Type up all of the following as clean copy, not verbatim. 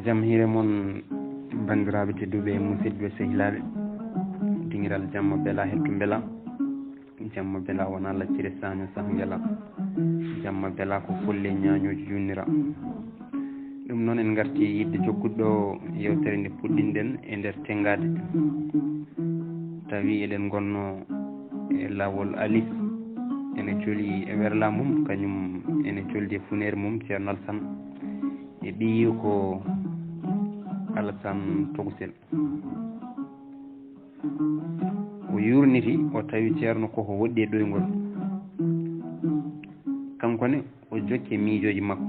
jam hiire mon bandiraɓe tedduɓe musidɓe sehilaɓe dingiral jamma beela hetto beela jamma beela wona laccire saño sah beela jamma beela ko folle ñañoji junnira ɗum noon en garti yidde jokkuɗo yewtere nde puɗɗinɗen e nder tengade tawi eɗen gonno e lawol alif ene jooli e werla mum kañum ene joldi e funere mum ceerno Alassane e ɓiyi ko Alassane Togosel o yurniti o tawi ceerno koko woɗɗi e ɗoygol kankone o jokki miijoji makko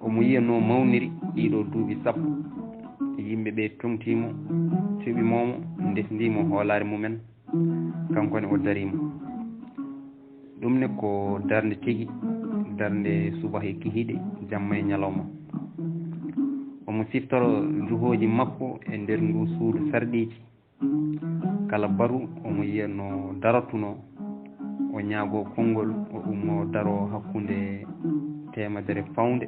omo yiya no mawniri ɗiɗo duuɓi sappo yimɓeɓe tongtimo cuɓimomo ndesdimo hoolare mumen kankone o darima ɗum ne ko darde tigui darde subaha e kihiɗe jamma e ñalawma omo siftoro juhoji makko e nder ndu suudu sarɗiji kala baru omo yiya no daratuno o ñaago konngol o ummo daro hakkunde temedere fawde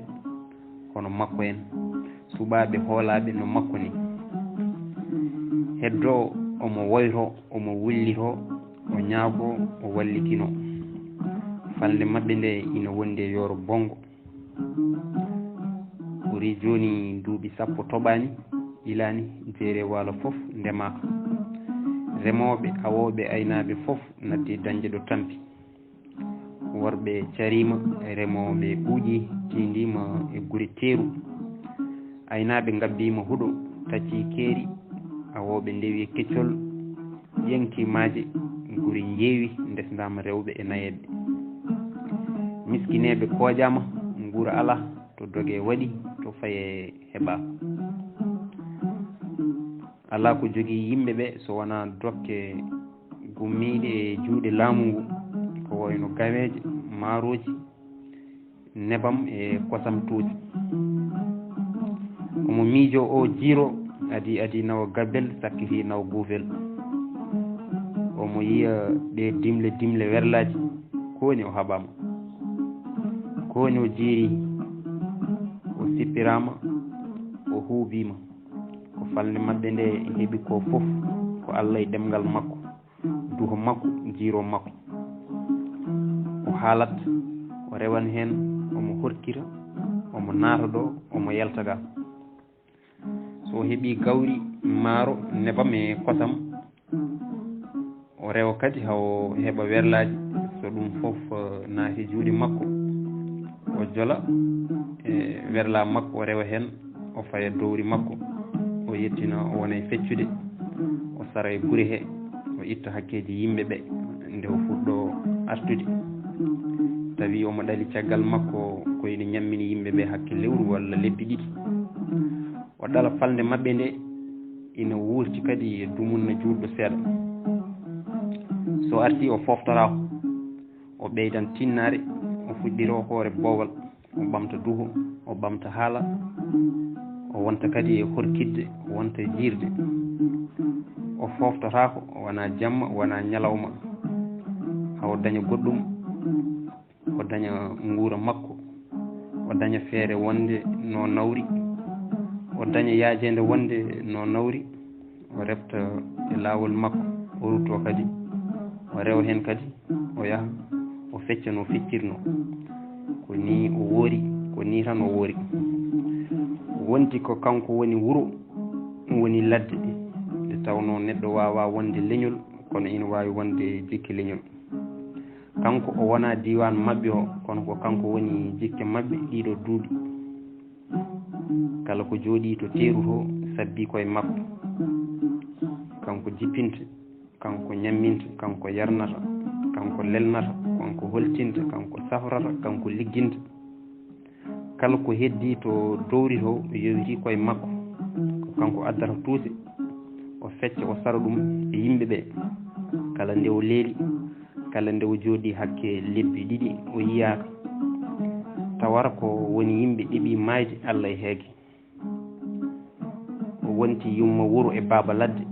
kono makko en suɓaɓe hoolaɓe no makko ni heddo omo woyto omo wullito o ñaago o wallitino falde mabɓe nde ina wondi e yooro bongo ɓuri joni duuɓi sappo toɓani ilani jeere waalo foof ndemaka remoɓe awoɓe aynaɓe foof naddi dañde ɗo tampi worɓe carima remoɓe ɓuuƴi tindima e guri teeru aynaɓe gabbima huuɗo tacci keeri awoɓe ndewi keccol ƴenki maaje guri jeewi ndesdama rewɓe e nayeɓe miskineɓe koƴama guura ala to dogue waɗi to faye heeɓa ala ko jogui yimɓeɓe so wona dokke gummiɗe e juuɗe laamu ngu ko wayno gaweje maaroji nebam e kosam tuuti omo miijo o jiiro adi nawa gabel sakkiti nawa guufel omo yiya ɗe dimle werlaji kowoni o haɓama kowoni o jiiri o sippirama o huubima ko falde mabɓe nde heeɓi ko foof ko Allah e ɗemgal makko duho makko jiiro makko o haalat o rewan hen omo horkira omo naata ɗo omo yaltaga so heeɓi gawri maaro nebam e kosam o rewa kadi hawo heeɓa werlaji so ɗum foof naati juuɗe makko o jola e werla makko o rewa hen o faya dowri makko o yettina o wona e feccude o sara e guure he o itta hakkeji yimɓeɓe nde o fuɗɗo artude tawi omo ɗali caggal makko koyno ñammini yimɓeɓe hakke lewru walla lebbi ɗiɗi o ɗala falde mabɓe nde ina wurti kadi e dumunna juutɗo seeɗa so arti o foftorako o ɓeydan tinnare o fuɗɗiro hoore boowal o ɓamta duho o ɓamta haala o wonta kadi e horkidde o wonta e jiirde o foftotako wona jamma wona ñalawma hawo daña goɗɗum o daña nguura makko o daña feere wonde no nawri o daña yaajede wonde no nawri o refta e laawol makko o rutto kadi o rewa hen kadi o yaaha o fecca no feccirno ko ni o woori ko ni tan o woori wonti ko kanko woni wuuro woni ladde nde tawno neɗɗo wawa wonde leñol kono ina wawi wonde jikki leñol kanko o wona diwan mabɓe o kono ko kanko woni jikke mabɓe ɗiɗo duuɓi kala ko jooɗi to teeru to sabbi koye makko kanko jippinta kanko ñamminta kanko yarnata kanko lelnata kanko holtinta kanko safrata kanko ligginta kala ko heddi to dowri to yowiti koye makko ko kanko addata tuuse o fecca o sara ɗum e yimɓeɓe kala nde o leeli kala nde o jooɗi hakke lebbi ɗiɗi o yiyaka tawara ko woni yimɓe ɗiɓi mayde Allah e heege o wonti yumma wuuro e baaba ladde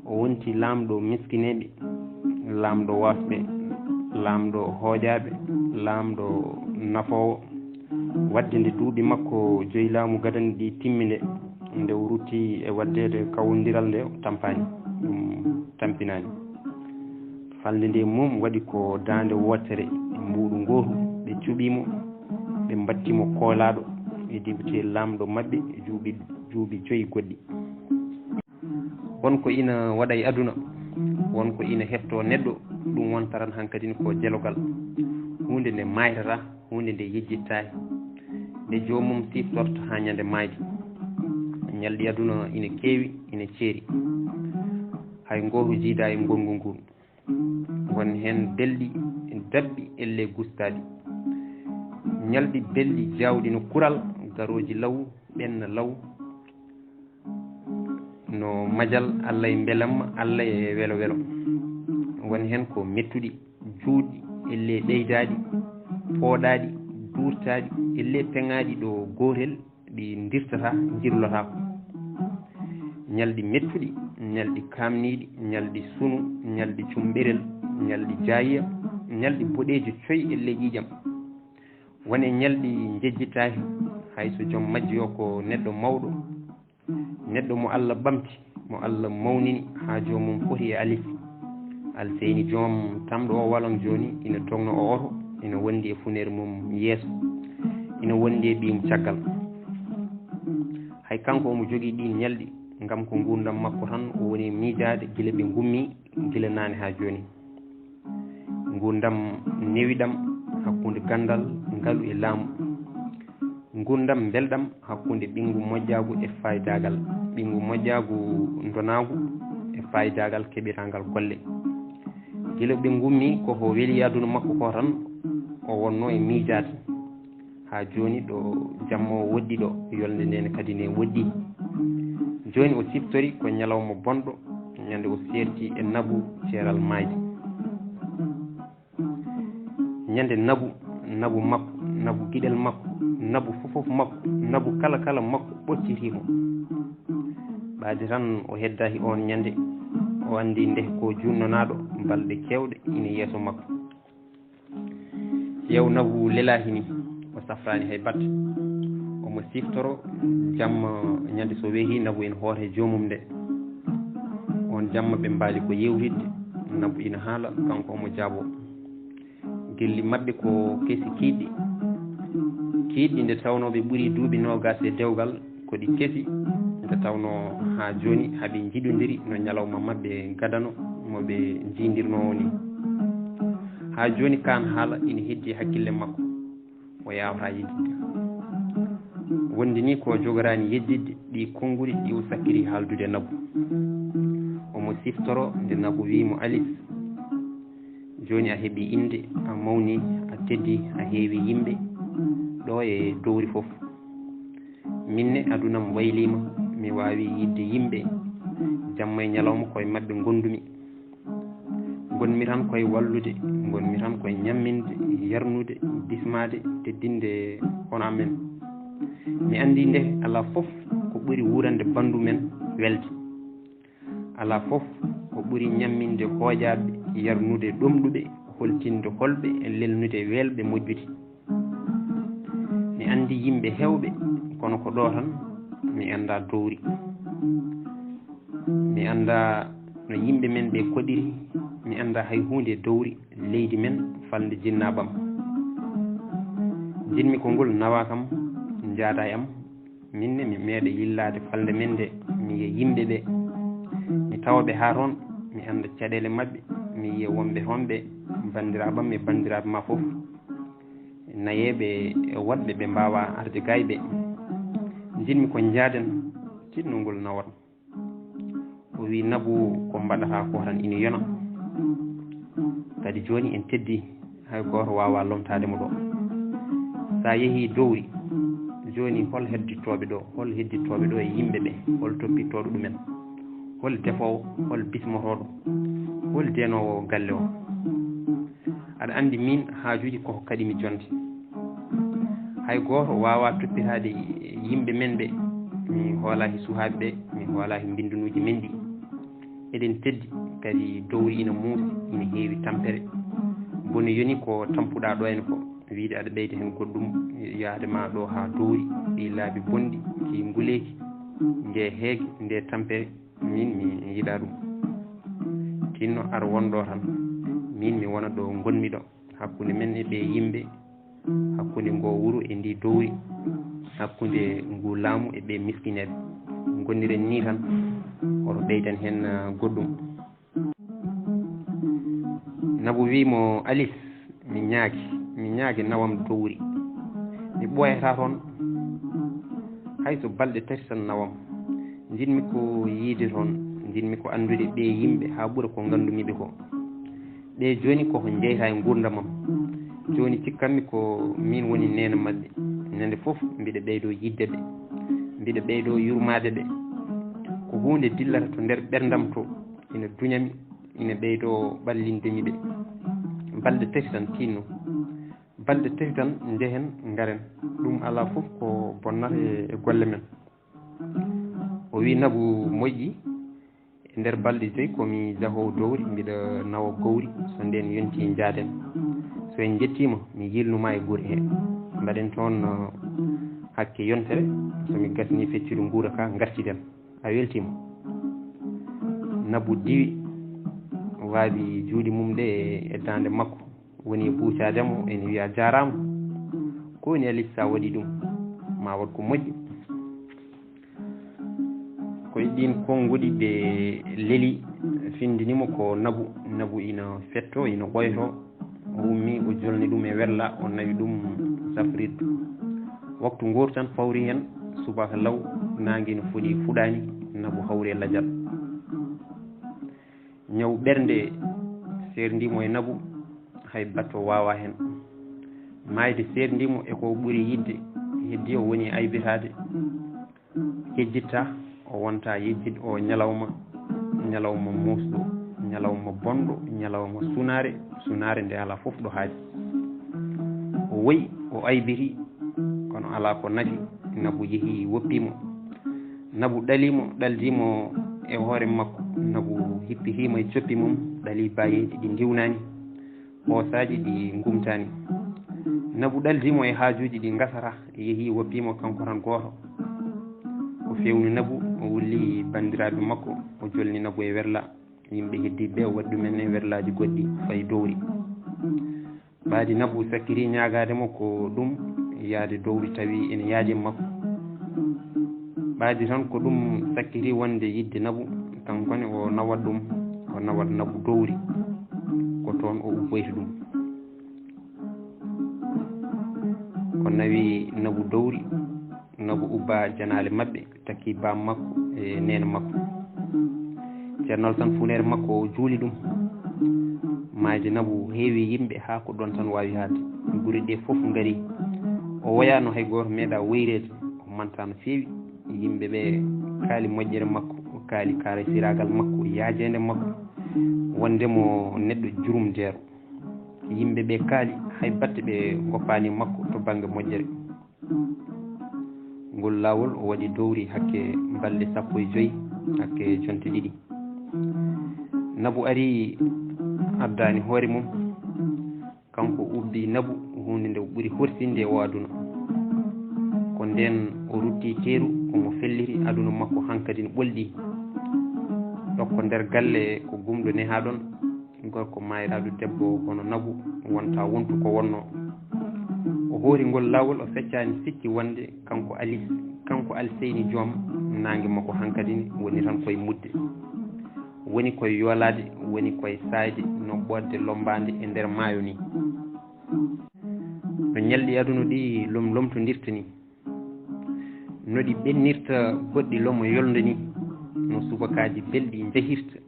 o wonti laamɗo miskineɓe laamɗo wasɓe laamɗo hooƴaɓe laamɗo nafowo wadde nde duuɓi makko joyi laamu gadani ɗi timminde nde o rutti e waddede kawodiral nde tampani ɗum tampinani falde nde mum waɗi ko dande wotere e mbuɗu gotu ɓe cuɓimo ɓe battimo koolaɗo e député lamɗo mabɓe e juuɓi joyi goɗɗi wonko ina waɗa e aduna wonko ina hefto neɗɗo ɗum wontaran hankkadine ko jelogal hunde nde maytata hunde nde yejjittaki nde jomum siftorta ha ñande mayde ñalɗi aduna ina keewi ina ceeri hay goto jiida e ngolngu ngu won hen belɗi dabɓi elle gustaɗi ñalɗi belɗi jawɗi no kural garoji law ɓenna law no majal Allah e beelamma Allah e welo welo woni hen ko mettuɗi juutɗi elle ɗeydaɗi pooɗaɗi duurtaɗi elle peŋaɗi ɗo gotel ɗi dirtata jirlotako ñalɗi mettuɗi ñalɗi kamniɗi ñalɗi sunu ñalɗi cumɓerel ñalɗi jayiya ñalɗi boɗeji coyi elle ƴiƴam wone ñalɗi jejjitaki hayso joom majji o ko neɗɗo mawɗo neɗɗo mo Allah ɓamti mo Allah mawnini ha jomum foti e alif alseyni joom tamɗo o walon joni ina tongno o oto ina wondi e funere mum yeeso ina wondi e ɓiyum caggal hay kanko omo jogui ɗin ñalɗi ngam ko gurdam makko tan o woni miijade guila ɓe gummi guila nane ha joni gurdam newiɗam hakkude gandal ngaalu e laamu gurdam belɗam hakkude ɓinngu moƴƴagu e faydagal ɓinngu moƴƴagu donagu e faydagal keɓiragal golle guila ɓe gummi koko weeli aduna makko ko tan o wonno e miijade ha joni ɗo jamma o woɗɗi ɗo yolde ndene kadi ne woɗɗi joni o siftori ko ñalawma bonɗo ñande o serti e nabu ceeral mayde ñande nabu makko nabu guiɗel makko nabu fofof makko nabu kala makko ɓoccitimo ɓaade tan o heddaki on ñande o andi nde ko junnonaɗo balɗe kewɗe ina yeeso makko yew nabu lelaki ni o safrani hay batte omo siftoro jamma ñande so weehi nabu ina hoore jomum nde on jamma ɓe mbaali ko yewtidde nabu ina haala kanko omo jaabo gelli mabɓe ko keesi kiiɗɗi nde tawno ɓe ɓuuri duuɓi nogas e dewgal ko ɗi keesi nde tawno ha joni haaɓe jiɗodiri no ñalawma mabɓe gadano moɓe jidirno ni ha joni kan haala ina heddi hakkille makko o yawata yeddidde wondi ni ko jogorani yeddidde ɗi konnguli ɗi o sakkiri haaldude nabu omo siftoro nde nabu wimo Alice joni a heeɓi inde a mawni a teddi a heewi yimɓe ɗo e dowri foof minne adunam waylima mi wawi yidde yimɓe jamma e ñalawma koye mabɓe gondumi gonmi tan koye wallude gonmi tan koye ñamminde yarnude bismade teddinde hono amen mi andi nde ala foof ko ɓuuri wurande bandu men welde ala foof ko ɓuuri ñamminde hooƴaɓe yarnude ɗomɗuɓe holtinde holɓe e lelnude welɓe moƴƴude mi andi yimɓe hewɓe kono ko ɗo tan mi anda dowri mi anda no yimɓe men ɓe koɗiri mi anda hay hunde dowri leydi men falde jinnaɓam jinmi ko ngol nawa kam jaada e am minne mi meeɗa yillade falde men nde mi yiya yimɓe ɓe mi tawaɓe ha toon mi anda caɗele mabɓe mi yiya wonɓe toon ɓe bandiraɓam e bandiraɓe ma foof nayeɓe e woɗɓe ɓe mbawa arde gayɓe jinmi ko jaaden tinnugol nawat o wi nabu ko mbaɗata ko tan ina yona kadi joni en teddi hay goto wawa lomtademo ɗo sa yeehi dowri joni hol hedditoɓe ɗo hol hedditoɓe ɗo e yimɓe ɓe hol toppitoɗo ɗumen hol defowo hol bismotoɗo hol denowo galle o aɗa andi min haajuji koko kadi mi jonde hay goto wawa toppitade yimɓe men ɓe mi hoolaki suhaɓe ɓe mi hoolaki mbindunuji men ɗi eɗen teddi kadi dowri ina muusi ina heewi tampere boni yoni ko tampuɗa ɗo henne ko wiide aɗa ɓeyda hen goɗɗum yaade ma ɗo ha dowri ɗi laabi bonɗi ki nguleki nde heege nde tampere min mi yiɗa ɗum tinno ar wonɗo tan min mi wona ɗo gonmi ɗo hakkude men e ɓe yimɓe hakkude ngo wuro e ndi dowri hakkude ngu laamu e ɓe miskineɓe gonniren ni tan oto ɓeydan hen goɗɗum. Nabou wimo Alice mi ñaagi nawam dowri mi ɓoyata toon hayso balɗe tati tan nawam jinmi ko yiide toon jinmi ko andude ɓe yimɓe ha ɓuura ko gandumiɓe ko ɓe joni koko jeyta e gurdamam joni cikkanmi ko min woni nena mabɓe ñande foof mbiɗa ɓeydo yidde ɓe mbiɗa ɓeydo yurmade ɓe ko hunde dillata to nder ɓerdam to ina duñami ina ɓeydo ɓallindemi ɓe balɗe tati tan tinno balɗe tati tan jehen garen ɗum ala foof ko bonnata e golle men. O wi Nabou moƴƴi e nder balɗe 5 komi jahowo dowri mbiɗa nawa gowri so nden yonti jaaden so en jettima mi yilnuma e guure he mbaɗen toon hakke yontere somi gasni feccude guura ka gartiden a weltima. Nabou diwi waabi juuɗe mum ɗe e dande makko woni buucademo ene wiya jarama ko woni Alice sa waɗi ɗum ma wat ko moƴƴi koye ɗin konguɗi ɓe leeli findinimo ko Nabou ina fetto ina ɓoyto o ummi o jolni ɗum e werla o nawi ɗum safrirde waktu goto tan fawri hen subaka law nangue no foɗi fuɗani Nabou hawre ladial ñaw ɓernde serdimo e Nabou hay batto wawa hen mayde serdimo eko ɓuuri yidde heddi o woni aybitade yejjitta o wonta yejjid o ñalawma musɗo ñalawma bonɗo ñalawma sunare nde ala foof ɗo haaji o woyi o aybiti kono ala ko nafi Nabou yeehi woppimo Nabou ɗaldimo e hoore makko Nabou hippitima e coppi mum ɗali bayeji ɗi diwnani ɓoosaji ɗi gumtani Nabou ɗaldimo e haajuji ɗi gasata yeehi woppimo kanko tan goto o fewni Nabou o wulli bandiraɓe makko o jolni Nabou e werla yimɓe heddiɓe o waɗi ɗumen e werlaji goɗɗi fayi dowri baadi Nabou sakkiri ñagademo ko ɗum yaade dowri tawi ene yaaji makko baadi tan ko ɗum sakkiri wonde yidde Nabou kankone o nawat ɗum o nawat Nabou dowri ko toon o ubboyta ɗum ko nawi Nabou dowri Nabou ubba janale mabɓe takki bam makko e nena makko ceerno Alassane Founere makko o juuli ɗum maayde Nabou heewi yimɓe ha ko ɗon tan wawi haade guure ɗe foof gaari o woyano hay goto meeɗa woyrede o manta no feewi yimɓe ɓe kaali moƴƴere makko kaali kaara siragal makko yaajede makko wondemo neɗɗo jurum jeero yimɓe ɓe kaali hay batte ɓe goppani makko to banggue moƴƴere ngol lawol o waɗi dowri hakke balɗe 15 hakke jonte ɗiɗi Nabou ari addani hoore mum kanko ubbi Nabou hunde nde ɓuuri horsinde e o aduna ko nden o rutti teeru omo felliti aduna makko hankkadi no ɓolɗi ɗokko nder galle ko gumɗo neha ɗon gorko mayraɗo debbo hono Nabou wonta wontu ko wonno o hoori ngol lawol o feccani sikki wonde kanko Alseyni Joom nangue makko hankkadi woni tan koye mudde woni koye yoolade woni koye sayde no ɓodde lombade e nder maayo ni no ñalɗi aduna ɗi lomtodirta ni noɗi ɓennirta goɗɗi lomo yolde ni no subakaji belɗi jahirta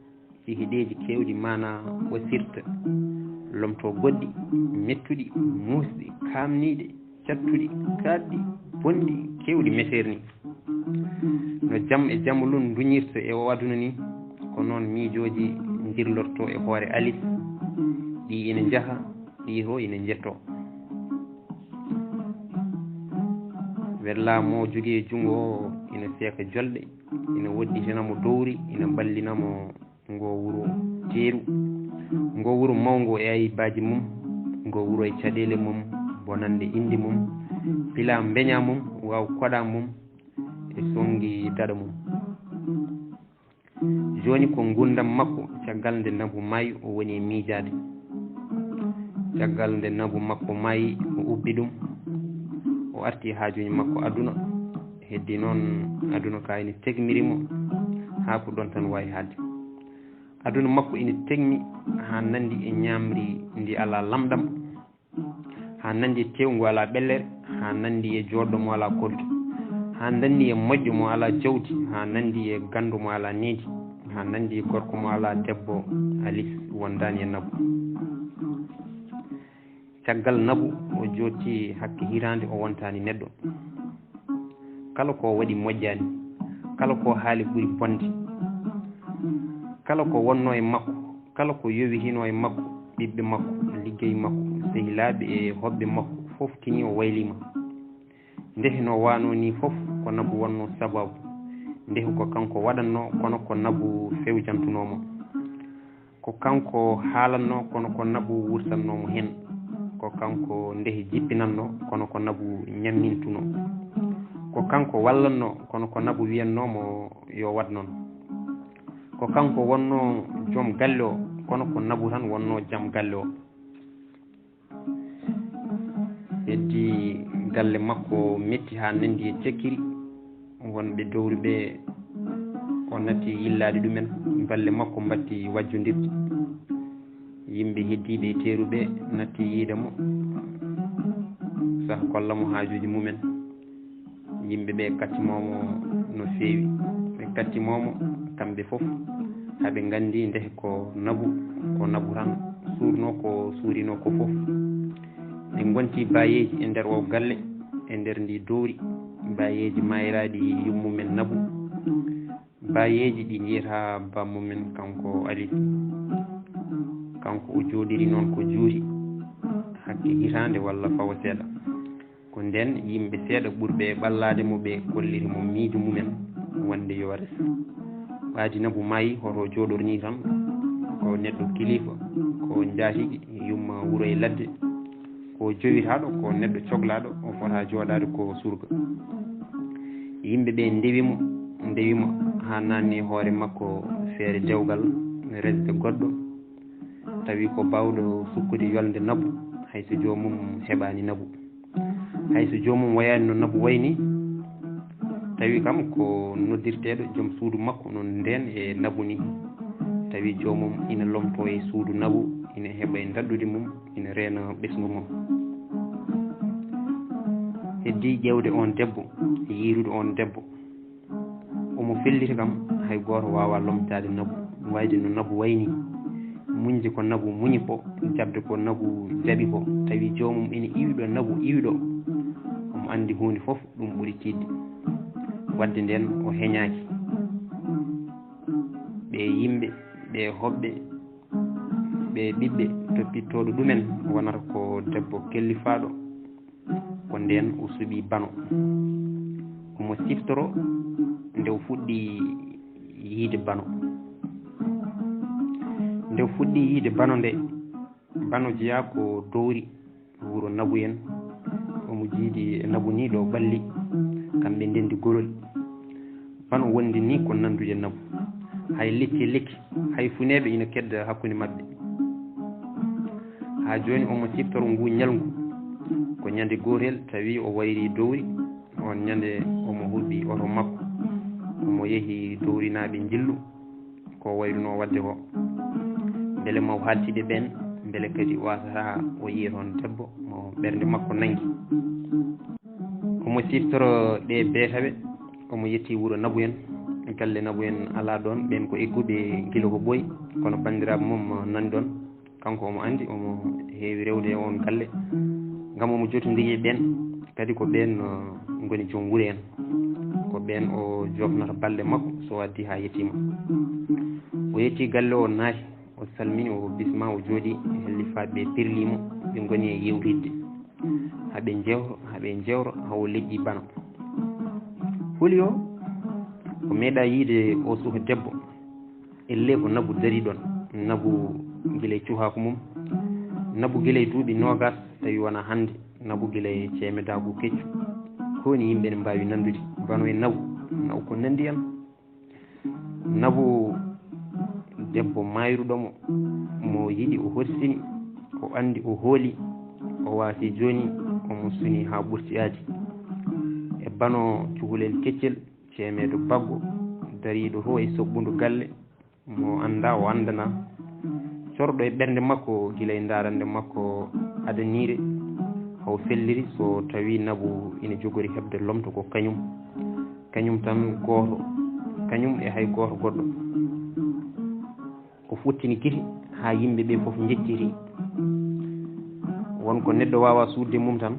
hihiɗeji kewɗi mana wasirta lomto goɗɗi mettuɗi musɗi kamniɗe cattuɗi kaɗɗi bonɗi kewɗi meter ni no jaam e jamolun duñirta e o aduna ni ko noon miijoji dirlorto e hoore Alice ɗi ina jaaha ɗi to ina jetto werlamo jogui e junggo o ina seeka jolɗe ina wodditanamo dowri ina ballinamo ngo wuro teeru ngo wuro mawgo e aybaji mum ngo wuro e caɗele mum bonande indi mum pila beña mum waw koɗa mum e songi dada mum joni ko gurdam makko caggal nde Nabou maayi o woni e miijade caggal nde Nabou makko maayi o ubbi ɗum o arti haajuji makko aduna heddi noon aduna ka ene tegmirimo ha ko ɗon tan wawi hadde aduna makko ene tegmi ha nandi e ñamri ndi ala lamɗam ha nandi e tew ngu ala ɓellere ha nandi e joɗɗo mo ala koltu ha nandi e moƴƴo mo ala jawdi ha nandi e gandu mo ala needi ha nandi e gorko mo ala debbo alis wondani e Nabou caggal Nabou o jotti hakke hirande o wontani neɗɗo kala ko waɗi moƴƴani kala ko haali ɓuuri bonde kala ko wonno e makko kala ko yowi hino e makko ɓiɓɓe makko liggey makko sehilaɓe e hoɓɓe makko fof tini o waylima ndehe no wano ni fof ko Nabou wonno sababu ndehe ko kanko waɗanno kono ko Nabou fewjantunomo ko kanko haalanno kono ko Nabou wursannomo hen ko kanko ndehe jippinanno kono ko Nabou ñammintuno ko kanko wallanno kono ko Nabou wiyannomo yo wat noon ko kanko wonno joom galle o kono ko Nabou tan wonno jaam galle o heddi galle makko metti ha nandi e cekkiri wonɓe dowri ɓe o natti yillade ɗumen balle makko mbatti wajjodirde yimɓe heddiɓe e teeruɓe natti yiidemo sah kollamo haajuji mumen yimɓe ɓe kattimomo no feewi ɓe kattimomo kamɓe fof haɓe gandi ndehe ko Nabou tan suurno ko suurino ko fof ɓe gonti bayeji e nder o galle e nder ndi dowri bayeji mayiraɗi yummumen Nabou bayeji ɗi jiyata bammumen kanko Ali kanko o jooɗiri noon ko juuti hakke hitande walla fawa seeɗa ko nden yimɓe seeɗa ɓurɓe ɓallade mo ɓe kolliri mo miijo mumen wonde yo res ɓaadi Nabou maayi hoto jooɗorni tan ko neɗɗo kilifa ko jaatigi yumma wuuro e ladde ko jowitaɗo ko neɗɗo cohlaɗo o fota jooɗade ko surga yimɓe ɓe ndewimo ha nanni hoore makko feere dewgal resde goɗɗo tawi ko bawɗo sukkude yolde Nabou hayso jomum heɓani Nabou hayso jomum wayani no Nabou wayni tawi kam ko noddirteɗo joom suudu makko noon nden e Nabou ni tawi jomum ina lomto e suudu Nabou ina heeɓa e daddude mum ina reena ɓesgu mum heddi ƴewde on debbo yiirude on debbo omo fellita kam hay goto wawa lomtade Nabou wayde no Nabou wayni muñde ko Nabou muñi ko jabde ko Nabou jaɓi ko tawi jomum ina iwiɗo Nabou iwiɗo omo andi hunde foof ɗum ɓuuri tidde wadde nden o heñaki ɓe yimɓe ɓe hoɓɓe ɓe ɓiɓɓe toppittoɗo ɗumen wonata ko debbo kellifaɗo ko nden o suuɓi bano omo siftoro nde o fuɗɗi yiide bano nde o fuɗɗi yiide bano nde bano jeeya ko dowri wuuro Nabou en omo jiidi e Nabou ni ɗo balli kamɓe ndendi gorol bano wondi ni ko nandude Nabou hay lekki lekki hay funeɓe ina kedda hakkude mabɓe ha joni omo siftoro ngu ñalngu ko ñande gotel tawi o wayri dowri on ñande omo huɓɓi oto makko omo yeehi dowrinaɓe jillu ko wayruno wadde ko beele maw haltiɓe ɓen beele kadi wasata o yiya toon debbo mo ɓernde makko nangi omo siftoro ɗe beetaɓe omo yetti wuuro Nabou en galle Nabou en ala ɗon ɓen ko egguɓe guila ko ɓooyi kono bandiraɓe mum nani ɗon kanko omo andi omo heewi rewde e on galle ngam omo jotodiri e ɓen kadi ko ɓen goni joom wuuro en ko ɓen o jofnata balɗe makko so waddi ha yettima o yetti galle o naati o salmini o bisma o jooɗi hellifaɓe pirlimo ɓe goni e yewtidde haɓe jewro hawo leƴƴi bano huuli o ko meeɗa yiide o suka debbo elle ko Nabou dari ɗon Nabou guila e cuhako mum Nabou guila e duuɓi nogas tawi wona hande nabu gila e ceemedagu keccu ko woni yimɓe ne mbawi nandude bano e nabu ko nandi en nabu debbo mayruɗomo mo yiɗi o horsini o andi o hooli o waasi joni omo suni ha ɓurtiyaji e bano cukalel keccel ceemedo baggo dariɗo to e soɓɓudu galle mo anda o andana corɗo e ɓernde makko gila e darande makko adanire haw felliri so tawi nabu ina jogori hebde lomto ko kañum tan goto kañum e hay goto goɗɗo o futtini kiti ha yimɓe ɓe foof jettiri wonko neɗɗo wawa suudde mum tan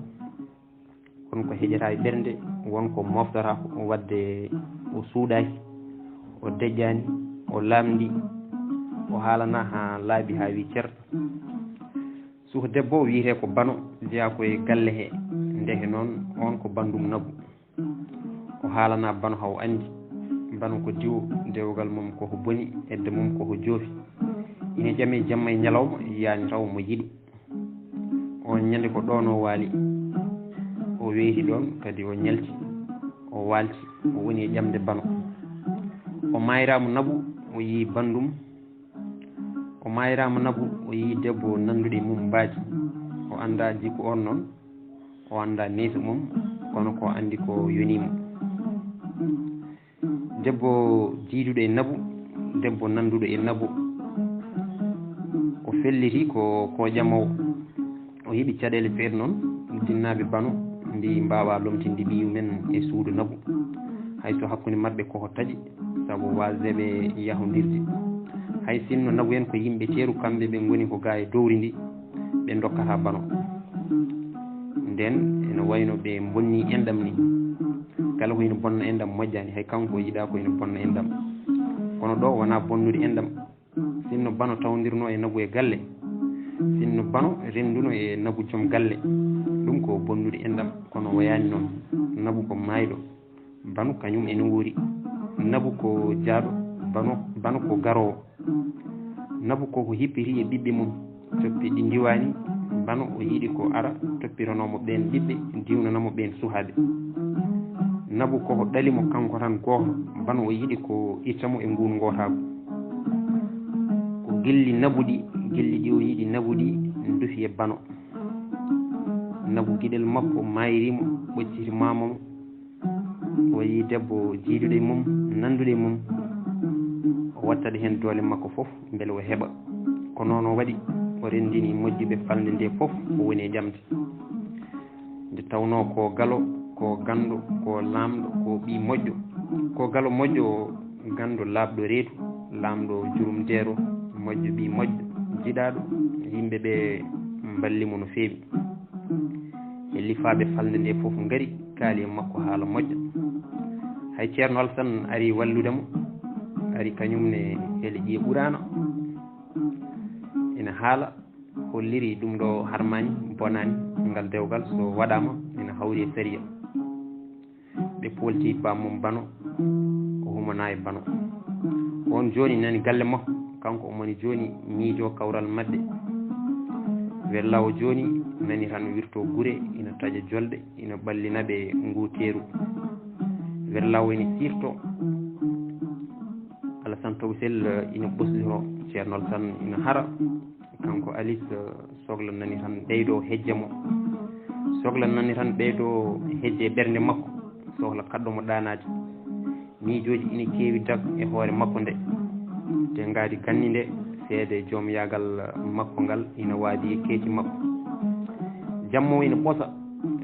wonko heƴata e ɓernde wonko moftata wadde o suuɗaki o deƴƴani o lamdi o haalana ha laaɓi ha wi cer suko debbo o wiyete ko bano jeeya koye galle he ndeke noon on ko bandum nabu o haalana bano haw andi bano ko diwo dewgal mum koko boni edde mum koko joofi ina ƴame jamma e ñalawma yani taw mo yiɗi on ñande ko ɗon o waali o weyti ɗon kadi o ñalti o walti o woni e ƴamde bano o mayrama nabu o yi bandum o mayrama nabu o yi debbo nandude e mum mbaaji o anda jikku on noon o anda neesu mum kono ko andi ko yonimo debbo jiiduɗo e nabu debbo nanduɗo e nabu o felliti ko ƴamawo o heeɓi caɗele feere noon dinnaɓe bano ndi mbawa lomtinde ɓiyu men e suudu nabu hayso hakkude mabɓe koko taaƴi saabu waseɓe yahodirde hay sinno nabu en ko yimɓe teeru kamɓe ɓe goni ko ga e dowri ndi ɓe dokkata bano nden ene wayno ɓe bonni endam ni kala ko ina bonna endam moƴƴani hay kanko yiiɗa ko ina bonna endam kono ɗo wona bonnude endam sinno bano tawdirno e nabu e galle sinno bano renduno e nabu joom galle ɗum ko bonnude endam kono wayani noon nabu ko mayɗo bano kañum ene wuuri nabu ko jaaɗo bano ko garowo nabu koko hippiti e ɓiɓɓe mum toppi ɗi diwani bano o yiiɗi ko ara toppiranomo ɓen ɓiɓɓe diwnanamo ɓen suhade nabu koko ɗalimo kanko tan goto bano o yiiɗi ko ittamo e ngun gotago ko gilli nabu ɗi o yiiɗi nabu ɗi duufi e bano nabu guiɗel makko mayrimo ɓocciti mamamo o yi debbo jiiduɗo e mum nanduɗo e mum o wattade hen doole makko foof beele o heeɓa ko noon o waɗi o rendini moƴƴuɓe falde nde foof o woni e jamde nde tawno ko galo ko gandu ko lamɗo ko ɓi moƴƴo ko galo moƴƴo gandu labɗo reedu lamɗo jurum deero moƴƴo ɓi moƴƴo jiɗaɗo yimɓeɓe ballimo no feewi e lifaɓe falde nde foof gaari kaali e makko haala moƴƴa hay ceerno Alassane ari walludemo ari kañumne ele ƴiye ɓurana ene haala holliri ɗum ɗo harmani bonani ngal dewgal so waɗama ene hawri e sariya ɓe polti bammum bano o humana e bano on joni nani galle makko kanko omoni joni miijo kawral madde wellawo joni nani tan wirto guure ina taƴa jolɗe ina ɓallinaɓe ngu teeru wellawo ene sirto Alassane Tawsel ina ɓosdiro ceerno Alassane ina hara kanko Alice sohla nani tan ɓeydo hejjamo sohla nani tan ɓeydo hejje ɓernde makko sohla kaddomo ɗanade miijoji ina keewi dag e hoore makko nde te ngaadi ganni nde seede joom yagal makko ngal ina waadi e keeci makko jammo ina ɓosa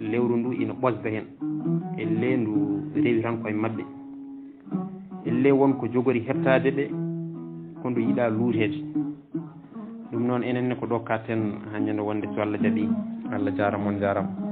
lewru ndu ina ɓosda hen elle ndu rewi tan koye mabɓe elle wonko jogori hettade ɓe ko ndu yiiɗa luutede ɗum noon enenne ko ɗo katten ha ñande wonde so Allah jaaɓi Allah jarama on jarama